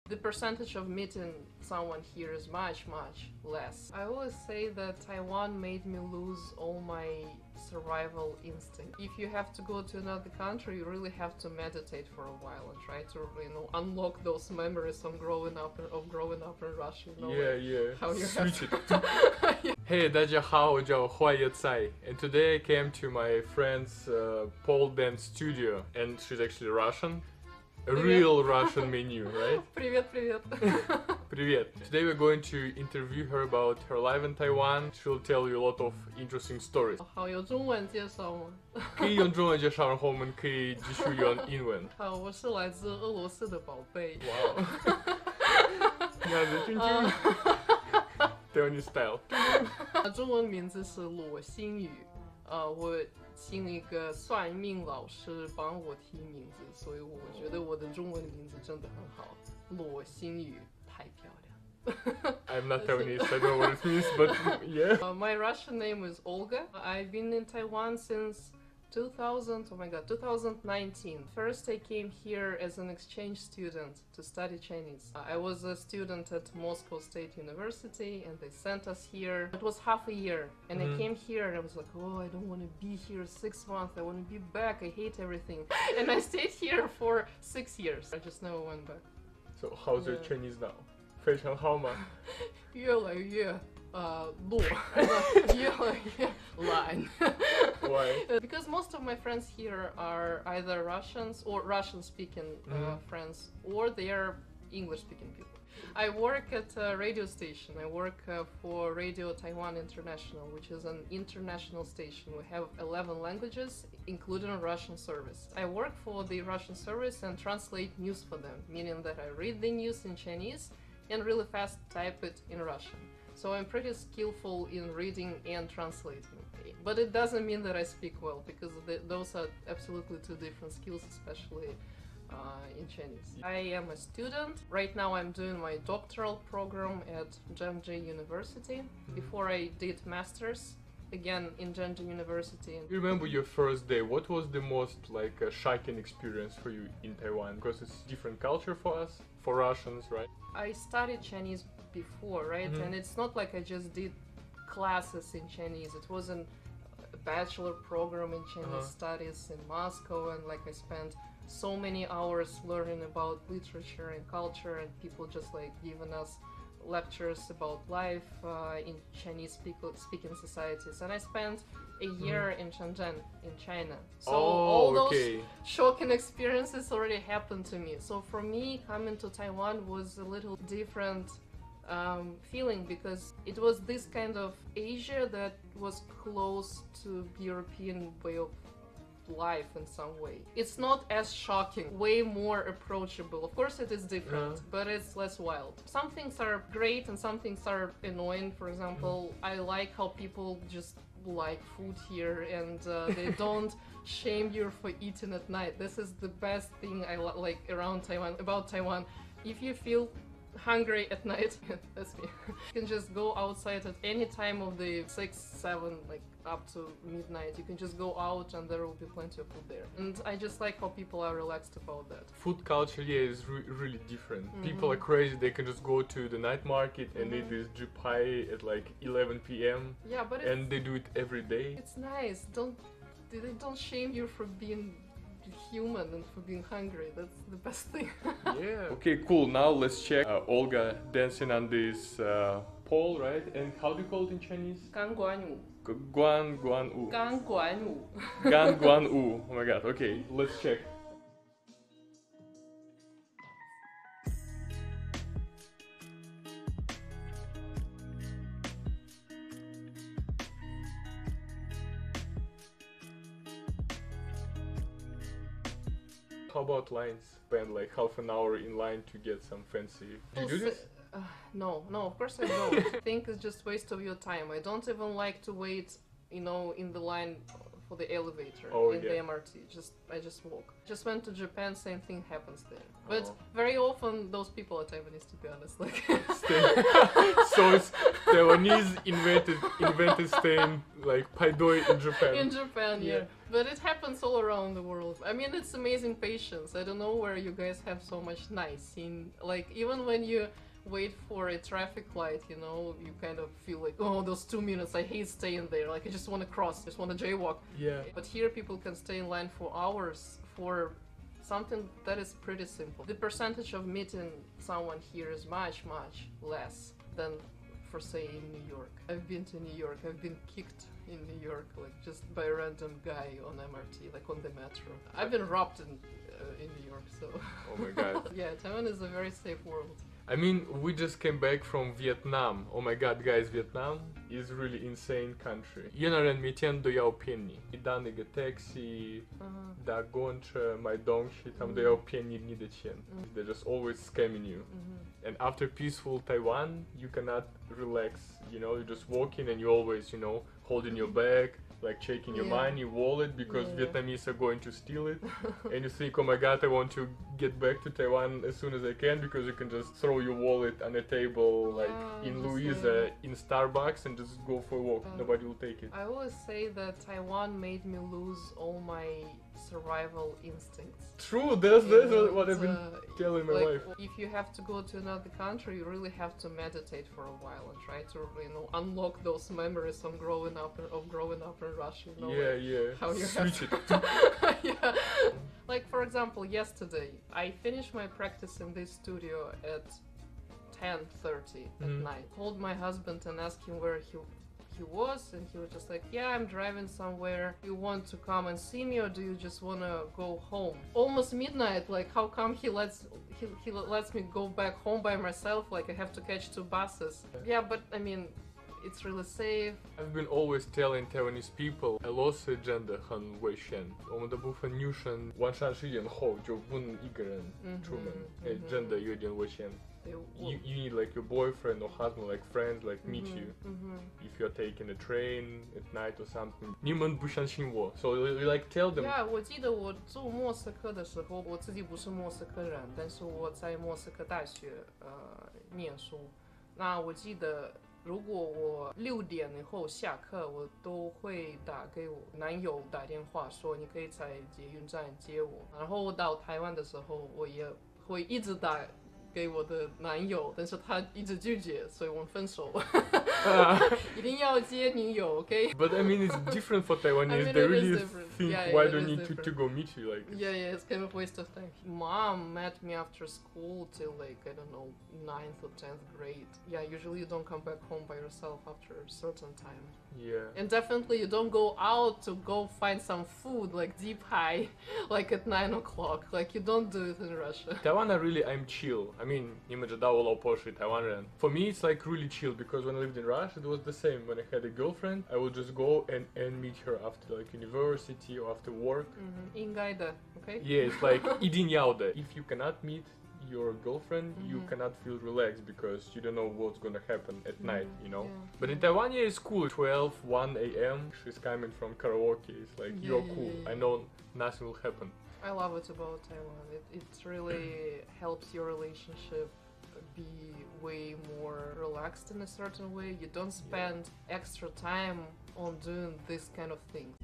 the percentage of meeting someone here is much less. I always say that Taiwan made me lose all my survival instinct. If you have to go to another country, you really have to meditate for a while and try to, you know, unlock those memories of growing up in Russia. You know, yeah. How you Switch have it. Hey, 大家好，我叫花椰菜 and today I came to my friend's pole dance studio, and she's actually Russian. A real Russian menu, right? Привет. Привет. Today we're going to interview her about her life in Taiwan. She'll tell you a lot of interesting stories. 好，有中文介绍吗？可以用中文介绍，然后我们可以继续用英文。好，我是来自俄罗斯的宝贝。哇哦！你看这君君，对你 style。中文名字是裸心语。我请一个算命老师帮我提名字，所以我觉得我的中文名字真的很好，裸心语太漂亮。I'm not Taiwanese, I don't know what it means, but yeah. My Russian name is Olga. I've been in Taiwan since 2019. First I came here as an exchange student to study Chinese. I was a student at Moscow State University and they sent us here. It was half a year and I came here and I was like, oh, I don't want to be here 6 months, I want to be back, I hate everything. And I stayed here for 6 years. I just never went back. So how's your Chinese now? 非常好吗？越来越弱，越来越懒。Why? Because most of my friends here are either Russians or Russian-speaking friends, or they are English-speaking people. I work at a radio station. I work for Radio Taiwan International, which is an international station. We have 11 languages, including Russian service. I work for the Russian service and translate news for them, meaning that I read the news in Chinese and really fast type it in Russian. So I'm pretty skillful in reading and translating. But it doesn't mean that I speak well, because those are absolutely two different skills, especially in Chinese. I am a student. Right now I'm doing my doctoral program at Zhengzhou University. Before I did masters, again in Zhengzhou University. You remember your first day? What was the most shocking experience for you in Taiwan? Because it's different culture for us, for Russians, right? I studied Chinese before, right? And it's not like I just did classes in Chinese. It was a bachelor program in Chinese studies in Moscow, and like I spent so many hours learning about literature and culture, and people just like giving us lectures about life in Chinese speaking societies. And I spent a year in Shenzhen in China, so all those shocking experiences already happened to me. So for me, coming to Taiwan was a little different feeling, because it was this kind of Asia that was close to European way of life in some way. It's not as shocking, way more approachable. Of course it is different, but it's less wild. Some things are great and some things are annoying. For example, I like how people just like food here, and they don't shame you for eating at night. This is the best thing I like around Taiwan, about Taiwan. If you feel hungry at night, that's me, you can just go outside at any time of the 6, 7, like up to midnight. You can just go out and there will be plenty of food there. And I just like how people are relaxed about that. Food culture, is really different. People are crazy. They can just go to the night market and eat this pie at like 11 p.m. Yeah, but and they do it every day. It's nice. They don't shame you for being human and for being hungry. That's the best thing. Yeah. Okay, cool. Now let's check Olga dancing on this pole, right? And how do you call it in Chinese? 钢管舞. Guan Wu. 钢管舞. Guan Wu. Oh my god. Okay, let's check. How about lines? Spend like half an hour in line to get some fancy. Do you do this? No, of course I don't. I think it's just waste of your time. I don't even like to wait, in the line for the elevator in the MRT. I just walk. Just went to Japan, same thing happens there. But very often those people are Taiwanese, to be honest. Like so it's Taiwanese invented staying like paidoi in Japan. In Japan, yeah. But it happens all around the world. I mean, it's amazing patience. I don't know where you guys have so much nice. Like even when you wait for a traffic light, you know, you kind of feel like, oh, those 2 minutes, I hate staying there. Like I just want to cross, just want to jaywalk. Yeah. But here people can stay in line for hours for something that is pretty simple. The percentage of meeting someone here is much, much less than, for say, in New York. I've been to New York. I've been kicked in New York, like just by a random guy on MRT, like on the metro. I've been robbed in New York, so. Oh my god. Yeah, Taiwan is a very safe world. I mean, we just came back from Vietnam. Oh my god, guys, Vietnam is really insane country. Eu não admitiam do iau penny. Da nigga taxi, da goncha, mai dongshi, tam do iau penny ni de chen. They're just always scamming you. And after peaceful Taiwan, you cannot relax, you know, you're just walking and you always, you know, holding your bag, like checking your money, wallet, because Vietnamese are going to steal it. And you think, oh my god, I want to get back to Taiwan as soon as I can, because you can just throw your wallet on a table, like in Louisa, in Starbucks, and just go for a walk. Nobody will take it. I always say that Taiwan made me lose all my survival instincts. True, that's what I've been telling my wife. If you have to go to another country, you really have to meditate for a while and try to, you know, unlock those memories of growing up in Russia. You know, how you switch it. Yeah. Like for example, yesterday I finished my practice in this studio at 10:30 at night. Called my husband and asked him where he was, and he was just like, yeah, I'm driving somewhere. You want to come and see me, or do you just want to go home? Almost midnight, like how come he lets me go back home by myself, like I have to catch 2 buses. Yeah, but I mean, it's really safe. I've been always telling Taiwanese people, a loss agenda 很危险。我们的部分 nutrition 完善实验后就不能一个人出门，真的有点危险。You need like your boyfriend or husband, like friends, like meet you. If you're taking a train at night or something. 你们不相信我 so you like tell them. Yeah, 我记得我住莫斯科的时候，我自己不是莫斯科人，但是我在莫斯科大学念书。那我记得，如果我6点以后下课，我都会打给我男友打电话说，你可以在捷运站接我。然后我到台湾的时候，我也会一直打给我的男友，但是他一直拒绝，所以我们分手。一定要接女友 ，OK？ But I mean, it's different for Taiwanese. I mean, they really different. think, yeah, why do you need to go meet you like this? Yeah, it's kind of a waste of time. Mom met me after school till like, I don't know, 9th or 10th grade. Yeah, usually you don't come back home by yourself after a certain time. Yeah. And definitely you don't go out to go find some food like deep high, like at 9 o'clock. Like you don't do it in Russia. Taiwan, I'm chill. I mean, for me it's like really chill, because when I lived in Russia it was the same. When I had a girlfriend, I would just go and meet her after like university or after work. Ingayda, okay? Yeah, it's like idinyauda. If you cannot meet your girlfriend, you cannot feel relaxed because you don't know what's gonna happen at night, you know. Yeah. But in Taiwan, yeah, it's cool. 1 a.m. she's coming from karaoke. It's like, you're cool. I know nothing will happen. I love it about Taiwan. It really helps your relationship be way more relaxed in a certain way. You don't spend extra time on doing this kind of things.